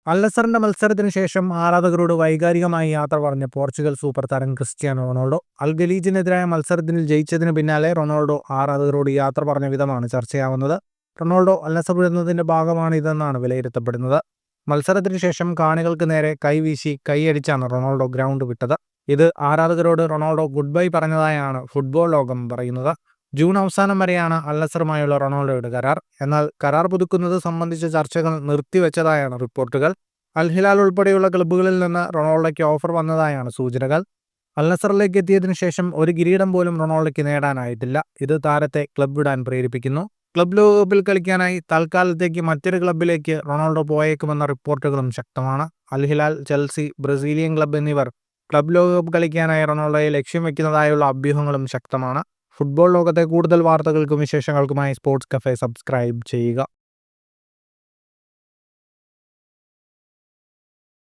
അൽ നസറിന്റെ മത്സരത്തിന് ശേഷം ആരാധകരോട് വൈകാരികമായി യാത്ര പറഞ്ഞ പോർച്ചുഗൽ സൂപ്പർ താരം ക്രിസ്ത്യാനോ റൊണാൾഡോ. അൽ ഖലീജിനെതിരായ മത്സരത്തിൽ ജയിച്ചതിന് പിന്നാലെ റൊണാൾഡോ ആരാധകരോട് യാത്ര പറഞ്ഞ വിധമാണ് ചർച്ചയാവുന്നത്. റൊണാൾഡോ അൽ നസർ വിടുന്നതിന്റെ ഭാഗമാണ് ഇതെന്നാണ് വിലയിരുത്തപ്പെടുന്നത്. മത്സരത്തിന് ശേഷം കാണികൾക്ക് നേരെ കൈവീശി കൈയടിച്ചാണ് റൊണാൾഡോ ഗ്രൗണ്ട് വിട്ടത്. ഇത് ആരാധകരോട് റൊണാൾഡോ ഗുഡ് ബൈ പറഞ്ഞതായാണ് ഫുട്ബോൾ ലോകം പറയുന്നത്. ജൂൺ അവസാനം വരെയാണ് അൽ നസറുമായുള്ള റൊണാൾഡോയുടെ കരാർ. എന്നാൽ കരാർ പുതുക്കുന്നത് സംബന്ധിച്ച ചർച്ചകൾ നിർത്തിവെച്ചതായാണ് റിപ്പോർട്ടുകൾ. അൽ ഹിലാൽ ഉൾപ്പെടെയുള്ള ക്ലബ്ബുകളിൽ നിന്ന് റൊണാൾഡോയ്ക്ക് ഓഫർ വന്നതായാണ് സൂചനകൾ. അൽ നസറിലേക്ക് എത്തിയതിനു ശേഷം ഒരു കിരീടം പോലും റൊണാൾഡോയ്ക്ക് നേടാനായിട്ടില്ല. ഇത് താരത്തെ ക്ലബ്ബ് വിടാൻ പ്രേരിപ്പിക്കുന്നു. ക്ലബ് ലോകകപ്പിൽ കളിക്കാനായി തൽക്കാലത്തേക്ക് മറ്റൊരു ക്ലബ്ബിലേക്ക് റൊണാൾഡോ പോയേക്കുമെന്ന റിപ്പോർട്ടുകളും ശക്തമാണ്. അൽ ഹിലാൽ, ചെൽസി, ബ്രസീലിയൻ ക്ലബ്ബ് എന്നിവർ ക്ലബ് ലോകകപ്പ് കളിക്കാനായി റൊണാൾഡോയെ ലക്ഷ്യം വെക്കുന്നതായുള്ള അഭ്യൂഹങ്ങളും ശക്തമാണ്. ഫുട്ബോൾ ലോകത്തെ കൂടുതൽ വാർത്തകൾക്കും വിശേഷങ്ങൾക്കുമായി സ്പോർട്സ് കഫേ സബ്സ്ക്രൈബ് ചെയ്യുക.